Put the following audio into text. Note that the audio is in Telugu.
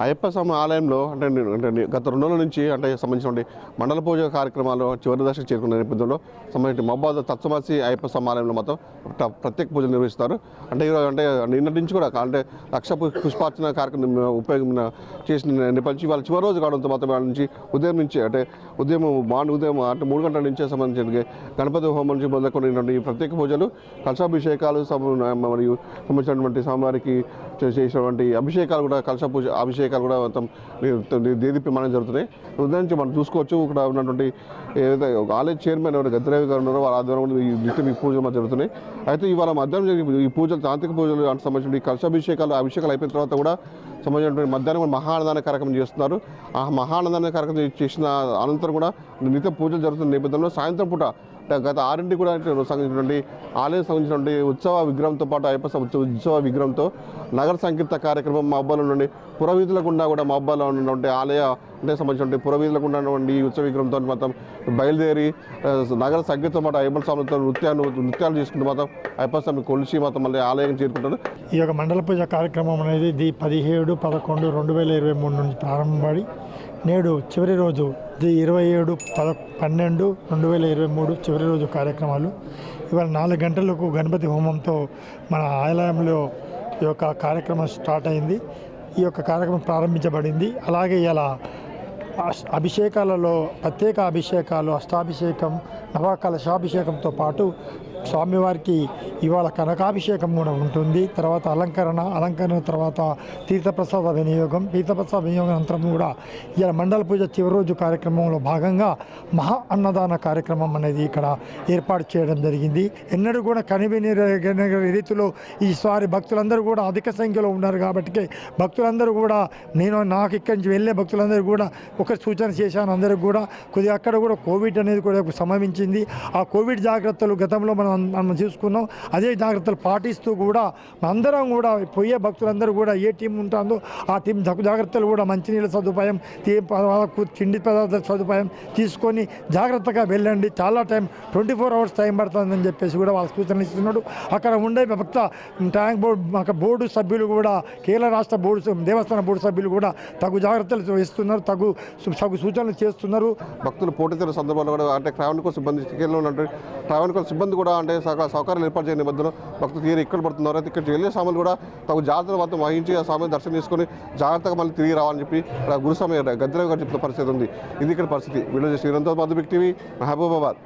అయ్యప్ప స్వామి ఆలయంలో గత 2 రోజుల నుంచి సంబంధించిన మండల పూజ కార్యక్రమాలు చివరి దశకు చేరుకున్న నేపథ్యంలో సంబంధించిన మహబాద్ తత్వమసి అయ్యప్ప స్వామి ఆలయంలో మొత్తం ప్రత్యేక పూజలు నిర్వహిస్తారు. నిన్నటి నుంచి కూడా లక్ష పుష్పార్చన కార్యక్రమం ఉపయోగం చేసిన నేపథ్యం వాళ్ళ చివరి రోజు కావడంతో మొత్తం వాళ్ళ నుంచి ఉదయం నుంచి ఉదయం 3 గంటల నుంచే సంబంధించిన గణపతి హోమం నుంచి మొదలుకొని ఈ ప్రత్యేక పూజలు కలశాభిషేకాలు మరియు సంబంధించినటువంటి స్వామివారికి చేసినటువంటి అభిషేకాలు కూడా అభిషేకాలు కూడా మొత్తం దేదీప్యమానం జరుగుతున్నాయి. ఉదయం నుంచి మనం చూసుకోవచ్చు. ఇక్కడ ఉన్నటువంటి ఏదైతే ఆలయ చైర్మన్ ఎవరు గద్దరావి గారు ఉన్నారో వాళ్ళ ఆధ్వర్యంలో ఈ నిత్యం ఈ పూజలు జరుగుతున్నాయి. అయితే ఇవాళ మధ్యాహ్నం ఈ పూజలు తాంత్రిక పూజలు సంబంధించిన కలశాభిషేకాలు అయిపోయిన తర్వాత కూడా సంబంధించినటువంటి మధ్యాహ్నం మహాన్నదాన కార్యక్రమం చేస్తున్నారు. ఆ మహాన్నదాన కార్యక్రమం చేసిన అనంతరం కూడా నిత్యం పూజలు జరుగుతున్న నేపథ్యంలో సాయంత్రం పూట గత 6 కూడా సంబంధించినటువంటి ఆలయం సంబంధించినటువంటి ఉత్సవ విగ్రహంతో పాటు అయ్యప్ప ఉత్సవ విగ్రహంతో నగర సంకీర్త కార్యక్రమం మహబాద్లో నుండి పురవీధుల గుండా కూడా మహబాద్లో ఉన్నటువంటి ఆలయ సంబంధించినటువంటి పురవీధుల గుండా ఉన్నటువంటి ఈ ఉత్సవ విగ్రహంతో మొత్తం బయలుదేరి నగర సంకీర్తతో పాటు అయ్యప్ప స్వామితో నృత్యాలు చేసుకుంటూ మొత్తం అయ్యప్ప స్వామి కొలిసి మొత్తం మళ్ళీ ఆలయం చేరుకుంటారు. ఈ యొక్క మండల పూజ కార్యక్రమం అనేది 17/11/2023 నుంచి ప్రారంభమై నేడు చివరి రోజు 27/12/2023 చివరి రోజు కార్యక్రమాలు. ఇవాళ 4 గంటలకు గణపతి హోమంతో మన ఆలయంలో ఈ యొక్క కార్యక్రమం స్టార్ట్ అయింది. ఈ యొక్క కార్యక్రమం ప్రారంభించబడింది. అలాగే ఇలా అభిషేకాలలో ప్రత్యేక అభిషేకాలు, అష్టాభిషేకం, నవకలశాభిషేకంతో పాటు స్వామివారికి ఇవాళ కనకాభిషేకం కూడా ఉంటుంది. తర్వాత అలంకరణ తర్వాత తీర్థప్రసాద వినియోగం అనంతరం కూడా ఇలా మండల పూజ చివరి రోజు కార్యక్రమంలో భాగంగా మహా అన్నదాన కార్యక్రమం అనేది ఇక్కడ ఏర్పాటు చేయడం జరిగింది. ఎన్నడూ కూడా కనివిని రీతిలో ఈసారి భక్తులందరూ కూడా అధిక సంఖ్యలో ఉన్నారు కాబట్టి భక్తులందరూ కూడా నాకు ఇక్కడి నుంచి వెళ్ళే భక్తులందరూ కూడా ఒక సూచన చేశాను. అందరికి కూడా కొద్దిగా అక్కడ కూడా కోవిడ్ అనేది కూడా సంభవించింది. ఆ కోవిడ్ జాగ్రత్తలు గతంలో మనం చూసుకున్నాం. అదే జాగ్రత్తలు పాటిస్తూ కూడా అందరం కూడా పోయే భక్తులందరూ కూడా ఏ టీం ఉంటుందో ఆ టీం జాగ్రత్తలు కూడా మంచినీళ్ళ సదుపాయం, తిండి పదార్థాల సదుపాయం తీసుకొని జాగ్రత్తగా వెళ్ళండి. చాలా టైం 24 hours టైం పడుతుందని చెప్పేసి కూడా వాళ్ళ సూచనలు ఇస్తున్నాడు. అక్కడ ఉండే భక్త ట్యాంక్ బోర్డు సభ్యులు కూడా కేరళ రాష్ట్ర దేవస్థాన బోర్డు సభ్యులు కూడా తగు జాగ్రత్తలు ఇస్తున్నారు, తగు సూచనలు చేస్తున్నారు. భక్తులు పోటీతీరు సందర్భంలో కూడా ట్రావెల్ సిబ్బంది కూడా సౌకర్యాలు ఏర్పాటు చేయని మధ్యలో భక్తులు తీరు ఇక్కడ పడుతున్నారు. అయితే ఇక్కడ వెళ్ళే స్వాములు కూడా తగు జాగ్రత్తలు మొత్తం వహించి ఆ స్వామిని దర్శనం చేసుకొని జాగ్రత్తగా మళ్ళీ తిరిగి రావాలని చెప్పి గురుస్వామి గద్దరావు గారు చెప్పిన పరిస్థితి ఉంది. ఇది ఇక్కడ పరిస్థితి. వీడియో శ్రీరంతో మధుబిక్ టీవీ, మహబూబాబాద్.